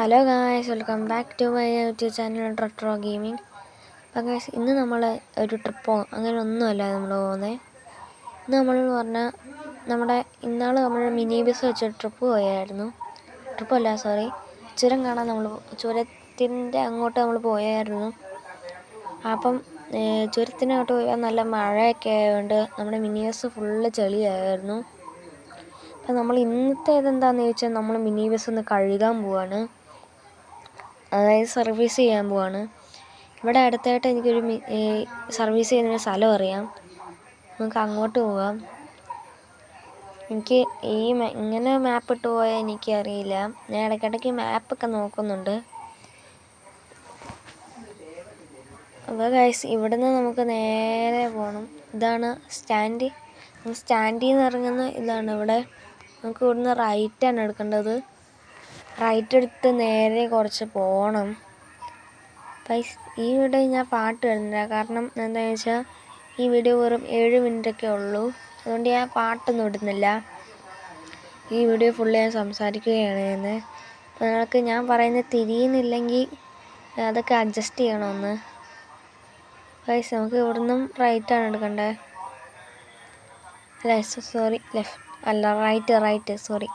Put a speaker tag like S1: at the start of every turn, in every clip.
S1: Hello guys, welcome back to my YouTube channel Retro Gaming. അപ്പം guys, ഇന്ന് നമ്മൾ ഒരു ട്രിപ്പോ അങ്ങനെ ഒന്നുമല്ല നമ്മൾ പോകുന്നത്. ഇന്ന് നമ്മൾ പറഞ്ഞാൽ ഇന്നാൾ നമ്മൾ മിനി ബസ് വെച്ച് ട്രിപ്പ് പോയായിരുന്നു. ചുരം കാണാൻ ചുരത്തിൻ്റെ അങ്ങോട്ട് നമ്മൾ പോയായിരുന്നു. അപ്പം ചുരത്തിനങ്ങോട്ട് പോയാൽ നല്ല മഴയൊക്കെ ആയതുകൊണ്ട് നമ്മുടെ മിനി ബസ് ഫുള്ള് ചെളിയായിരുന്നു. അപ്പം നമ്മൾ ഇന്നത്തേതെന്താണെന്ന് ചോദിച്ചാൽ നമ്മൾ മിനി ബസ് ഒന്ന് കഴുകാൻ പോവാണ്, അതായത് സർവീസ് ചെയ്യാൻ പോവാണ്. ഇവിടെ അടുത്തായിട്ട് എനിക്കൊരു സർവീസ് ചെയ്യുന്നൊരു സ്ഥലം അറിയാം. നമുക്ക് അങ്ങോട്ട് പോകാം. എനിക്ക് ഇങ്ങനെ മാപ്പ് ഇട്ട് പോയാൽ എനിക്കറിയില്ല. ഞാൻ ഇടയ്ക്കിടയ്ക്ക് മാപ്പൊക്കെ നോക്കുന്നുണ്ട്. അപ്പോൾ ഗൈസ്, ഇവിടുന്ന് നമുക്ക് നേരെ പോകണം. ഇതാണ് സ്റ്റാൻഡ്. സ്റ്റാൻഡിൽ നിന്ന് ഇറങ്ങുന്ന ഇതാണ്. ഇവിടെ നമുക്ക് ഇവിടുന്ന് റൈറ്റാണ് എടുക്കേണ്ടത്. റൈറ്റ് എടുത്ത് നേരെ കുറച്ച് പോകണം. ഈ വീഡിയോ ഞാൻ പാട്ട് ഇടുന്നില്ല, കാരണം എന്താണെന്ന് വെച്ചാൽ ഈ വീഡിയോ വെറും 7 മിനിറ്റൊക്കെ ഉള്ളൂ. അതുകൊണ്ട് ഞാൻ പാട്ടൊന്നും ഇടുന്നില്ല. ഈ വീഡിയോ ഫുള്ള് ഞാൻ സംസാരിക്കുകയാണ് ചെയ്യുന്നത്. അപ്പോൾ നിങ്ങൾക്ക് ഞാൻ പറയുന്നത് തിരിയുന്നില്ലെങ്കിൽ അതൊക്കെ അഡ്ജസ്റ്റ് ചെയ്യണമെന്ന്. ഗൈസ്, നമുക്ക് ഇവിടുന്നും റൈറ്റാണ് എടുക്കേണ്ടത്. Right sorry.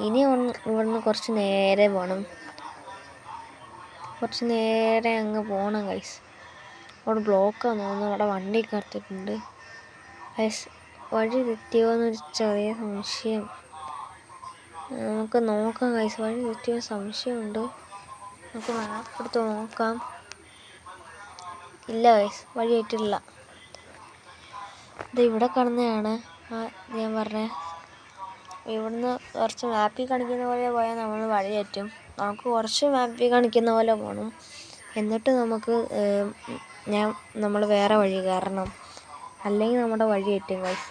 S1: ഇനി ഇവിടുന്ന് കുറച്ച് നേരെ പോകണം. കുറച്ച് നേരെ അങ്ങ് പോകണം ഗൈസ്. അവിടെ ബ്ലോക്കാന്ന് തോന്നുന്നു. അവിടെ വണ്ടിയൊക്കെ എടുത്തിട്ടുണ്ട് ഗൈസ്. വഴി തെറ്റിയോ എന്നൊരു ചെറിയ സംശയം. നമുക്ക് നോക്കാം ഗൈസ്. വഴി തെറ്റിയോ സംശയമുണ്ട്. നമുക്ക് മാപ്പ് എടുത്ത് നോക്കാം. ഇല്ല ഗൈസ്, വഴി തെറ്റില്ല. ഇത് ഇവിടെ കാണുന്നതാണ് ഞാൻ പറഞ്ഞത്. ഇവിടുന്ന് കുറച്ച് മാപ്പിൽ കാണിക്കുന്ന പോലെ പോയാൽ നമ്മൾ വഴി തെറ്റും. നമുക്ക് കുറച്ച് മാപ്പിൽ കാണിക്കുന്ന പോലെ പോകണം. എന്നിട്ട് നമുക്ക് നമ്മൾ വേറെ വഴി കയറണം. അല്ലെങ്കിൽ നമ്മുടെ വഴി തെറ്റും ഗൈസ്.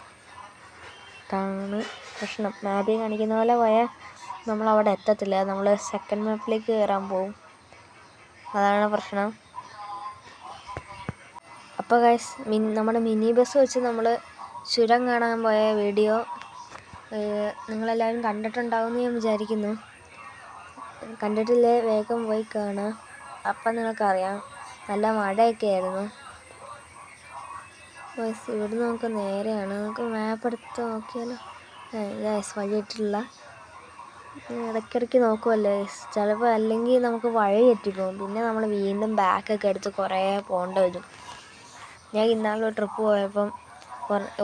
S1: അതാണ് പ്രശ്നം. മാപ്പിൽ കാണിക്കുന്ന പോലെ പോയാൽ നമ്മളവിടെ എത്തത്തില്ല. നമ്മൾ സെക്കൻഡ് മാപ്പിലേക്ക് കയറാൻ പോകും. അതാണ് പ്രശ്നം. അപ്പോൾ ഗൈസ്, നമ്മുടെ മിനി ബസ് വെച്ച് നമ്മൾ ചുരം കാണാൻ പോയ വീഡിയോ നിങ്ങളെല്ലാവരും കണ്ടിട്ടുണ്ടാവുമെന്ന് ഞാൻ വിചാരിക്കുന്നു. കണ്ടിട്ടില്ലേ വേഗം പോയി കാണാം. അപ്പം നിങ്ങൾക്കറിയാം. നല്ല മഴയൊക്കെ ആയിരുന്നു. ഗൈസ്, ഇവിടുന്ന് നമുക്ക് നേരെയാണ്. നമുക്ക് മാപ്പ് എടുത്ത് നോക്കിയാലോ. ഗൈസ്, വഴി തെറ്റില്ല. ഇടയ്ക്കിടയ്ക്ക് നോക്കുമല്ലോ ഗൈസ്. ചിലപ്പോൾ അല്ലെങ്കിൽ നമുക്ക് വഴി തെറ്റിപ്പോകും. പിന്നെ നമ്മൾ വീണ്ടും ബാക്കൊക്കെ എടുത്ത് കുറേ പോകേണ്ട വരും. ഞാൻ ഇന്നാളൊരു ട്രിപ്പ് പോയപ്പം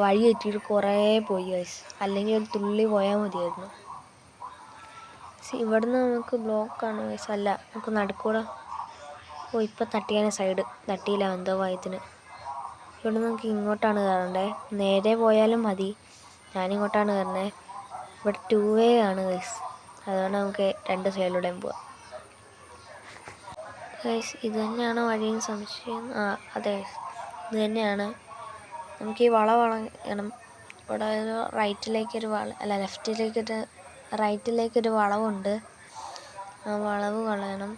S1: വഴി തെറ്റിയിട്ട് കുറേ പോയി ഗൈസ്. അല്ലെങ്കിൽ ഒരു തുള്ളി പോയാൽ മതിയായിരുന്നു. ഇവിടുന്ന് നമുക്ക് ബ്ലോക്കാണ് ഗൈസ്. അല്ല, നമുക്ക് നടുക്കൂടെ. ഇപ്പം തട്ടിയാണ് സൈഡ്. തട്ടിയില്ല എന്തോ ഭാഗ്യത്തിന്. ഇവിടെ നമുക്ക് ഇങ്ങോട്ടാണ് കയറേണ്ടത്. നേരെ പോയാലും മതി. ഞാനിങ്ങോട്ടാണ് കയറുന്നത്. ഇവിടെ 2 വേ ആണ് ഗൈസ്. അതുകൊണ്ട് നമുക്ക് 2 സൈഡിലൂടെയും പോവാം. ഗൈസ്, ഇത് തന്നെയാണ് വഴിയും സംശയം. അതെ, ഇത് തന്നെയാണ്. നമുക്ക് ഈ വളയണം. ഇവിടെ ഒരു റൈറ്റിലേക്കൊരു റൈറ്റിലേക്കൊരു വളവുണ്ട്. ആ വളവ് കളയണം.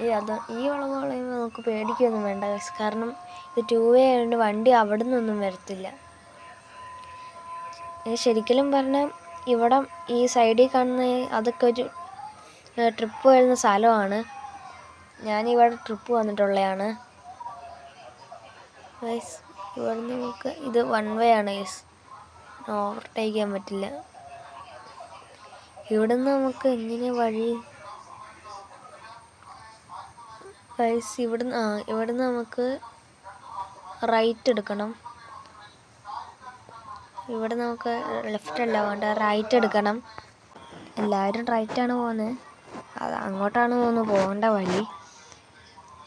S1: ഈ വളവ് കളയുമ്പോൾ നമുക്ക് പേടിക്കൊന്നും വേണ്ട ഗൈസ്. കാരണം ഇത് 2 വേ ആയതുകൊണ്ട് വണ്ടി അവിടെ നിന്നൊന്നും വരത്തില്ല. ശരിക്കും പറഞ്ഞാൽ ഇവിടെ ഈ സൈഡിൽ കാണുന്ന അതൊക്കെ ഒരു ട്രിപ്പ് വരുന്ന സ്ഥലമാണ്. ഞാനിവിടെ ട്രിപ്പ് വന്നിട്ടുള്ളതാണ് ഗൈസ്. ഇവിടെ നമുക്ക് ഇത് 1 വേ ആണ് ഗൈസ്. ഓവർടേക്ക് ചെയ്യാൻ പറ്റില്ല. ഇവിടുന്ന് നമുക്ക് എങ്ങനെ വഴി ഗൈസ്? ഇവിടുന്ന് നമുക്ക് റൈറ്റ് എടുക്കണം. ഇവിടെ നമുക്ക് ലെഫ്റ്റ് അല്ല വേണ്ട, റൈറ്റ് എടുക്കണം. എല്ലാവരും റൈറ്റാണ് പോകുന്നത്. അത് അങ്ങോട്ടാണ് പോകേണ്ട വഴി.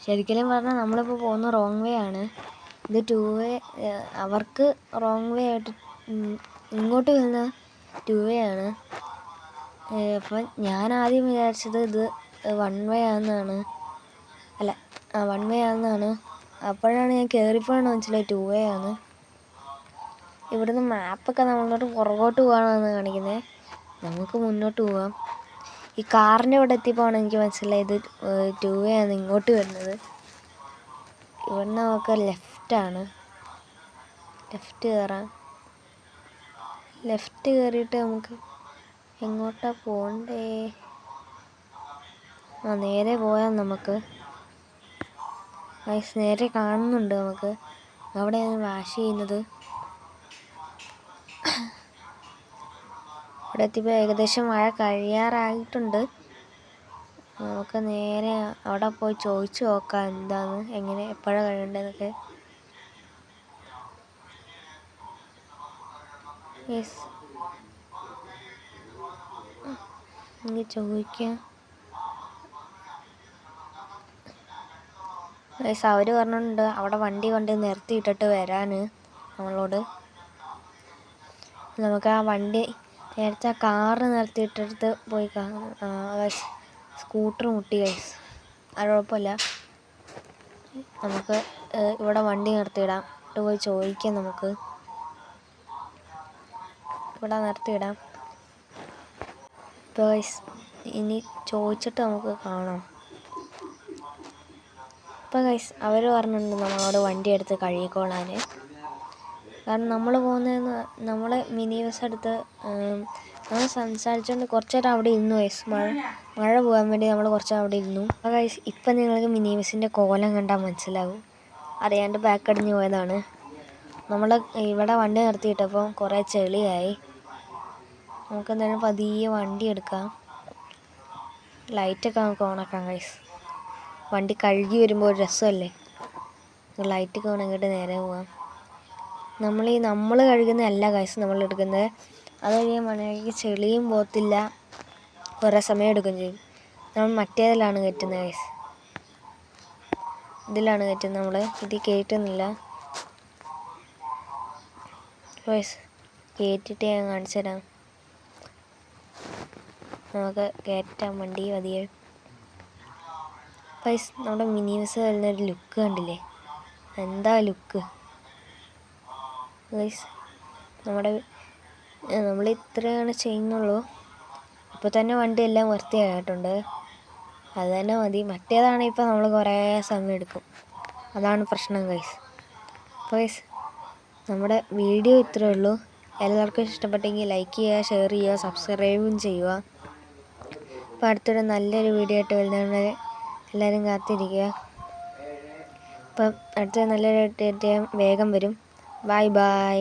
S1: ശരിക്കും പറഞ്ഞാൽ നമ്മളിപ്പോൾ പോകുന്ന റോങ് വേ ആണ്. ഇത് 2 വേ. അവർക്ക് റോങ് വേ ആയിട്ട് ഇങ്ങോട്ട് വരുന്ന 2 വേ ആണ്. അപ്പം ഞാൻ ആദ്യം വിചാരിച്ചത് ഇത് 1 വേ ആണെന്നാണ്. അല്ല, 1 വേ ആണെന്നാണ്. അപ്പോഴാണ് ഞാൻ കയറിപ്പോഴാണ് മനസ്സിലായി 2 വേ ആണ്. ഇവിടുന്ന് മാപ്പൊക്കെ നമ്മളോട്ട് പുറകോട്ട് പോകാനാണ് കാണിക്കുന്നത്. നമുക്ക് മുന്നോട്ട് പോകാം. ഈ കാറിൻ്റെ ഇവിടെ എത്തിയപ്പോഴാണ് എനിക്ക് മനസ്സിലായത് 2 വേ ആണ് ഇങ്ങോട്ട് വരുന്നത്. ഇവിടുന്ന് നമുക്ക് ലെഫ്റ്റാണ്. ലെഫ്റ്റ് കയറാം. ലെഫ്റ്റ് കയറിയിട്ട് നമുക്ക് എങ്ങോട്ടാ പോണ്ടേ? നേരെ പോയാൽ നമുക്ക് നേരെ കാണുന്നുണ്ട് നമുക്ക്. അവിടെയാണ് വാഷ് ചെയ്യുന്നത്. ഇവിടെ എത്തിയപ്പോൾ ഏകദേശം മഴ കഴിയാറായിട്ടുണ്ട്. നമുക്ക് നേരെ അവിടെ പോയി ചോദിച്ചു നോക്കാം എന്താന്ന്, എങ്ങനെ എപ്പോഴാണ് കഴിയേണ്ടതെന്നൊക്കെ. എനിക്ക് ചോദിക്കാം. അവർ പറഞ്ഞിട്ടുണ്ട് അവിടെ വണ്ടി കൊണ്ട് നിർത്തിയിട്ടിട്ട് വരാൻ നമ്മളോട്. നമുക്ക് ആ വണ്ടി നേരത്തെ കാറ് നിർത്തിയിട്ടെടുത്ത് പോയി സ്കൂട്ടർ മുട്ടി ഗൈസ്. അത് കുഴപ്പമില്ല, നമുക്ക് ഇവിടെ വണ്ടി നിർത്തിയിടാം. ഇവിടെ പോയി ചോദിക്കാം. നമുക്ക് ഇവിടെ നിർത്തിയിടാം. ഗൈസ് ഇനി ചോദിച്ചിട്ട് നമുക്ക് കാണാം. ഇപ്പോൾ ഗൈസ് അവർ പറഞ്ഞിട്ടുണ്ട് നമ്മളോട് വണ്ടി എടുത്ത് കഴുകിക്കോളാൻ. കാരണം നമ്മൾ മിനി ബസ് എടുത്ത് നമ്മൾ സംസാരിച്ചുകൊണ്ട് കുറച്ച് നേരം അവിടെ ഇരുന്നു ഗൈസ്. മഴ പോകാൻ വേണ്ടി നമ്മൾ കുറച്ച് അവിടെ ഇരുന്നു. അപ്പോൾ ഗൈസ് ഇപ്പം നിങ്ങൾക്ക് മിനി ബസ്സിൻ്റെ കോലം കണ്ടാൽ മനസ്സിലാവും. അറിയാണ്ട് ബാക്ക് അടിഞ്ഞു പോയതാണ്. നമ്മൾ ഇവിടെ വണ്ടി നിർത്തിയിട്ടപ്പോൾ കുറേ ചെളിയായി. നമുക്ക് എന്തായാലും പതിയെ വണ്ടി എടുക്കാം. ലൈറ്റൊക്കെ നമുക്ക് ഓണാക്കാം ഗൈസ്. വണ്ടി കഴുകി വരുമ്പോൾ ഒരു രസമല്ലേ. ലൈറ്റൊക്കെ ഉണങ്ങിയിട്ട് നേരെ പോവാം. നമ്മൾ കഴുകുന്നതല്ല ഗൈസ് നമ്മൾ എടുക്കുന്നത്. അത് കഴിയാൻ മഴയ്ക്ക് ചെളിയും പോകത്തില്ല, കുറേ സമയം എടുക്കുകയും ചെയ്യും. നമ്മൾ മറ്റേതിലാണ് കയറ്റുന്നത് ഗൈസ്. ഇതിലാണ് കയറ്റുന്നത്. നമ്മൾ ഇതിൽ കയറ്റുന്നില്ല ഗൈസ്. കയറ്റിയിട്ട് ഞാൻ കാണിച്ചു തരാം. നമുക്ക് കയറ്റാം വണ്ടി പതിയെ. ഗൈസ് നമ്മുടെ മിനി ബസ് വരുന്നൊരു ലുക്ക് കണ്ടില്ലേ? എന്താ ലുക്ക് ഗൈസ്. നമ്മൾ ഇത്രയാണ് ചെയ്യുന്നുള്ളൂ. ഇപ്പോൾ തന്നെ വണ്ടി എല്ലാം വൃത്തിയായിട്ടുണ്ട്. അത് തന്നെ മതി. മറ്റേതാണെങ്കിൽ ഇപ്പോൾ നമ്മൾ കുറേ സമയം എടുക്കും. അതാണ് പ്രശ്നം ഗൈസ്. ഗൈസ് നമ്മുടെ വീഡിയോ ഇത്രയേ ഉള്ളൂ. എല്ലാവർക്കും ഇഷ്ടപ്പെട്ടെങ്കിൽ ലൈക്ക് ചെയ്യുക, ഷെയർ ചെയ്യുക, സബ്സ്ക്രൈബും ചെയ്യുക. അപ്പോൾ അടുത്തൊരു നല്ലൊരു വീഡിയോ ആയിട്ട് വരുന്നവരെ എല്ലാവരും കാത്തിരിക്കുക. അപ്പം അടുത്ത നല്ലൊരു വേഗം വരും. Bye bye.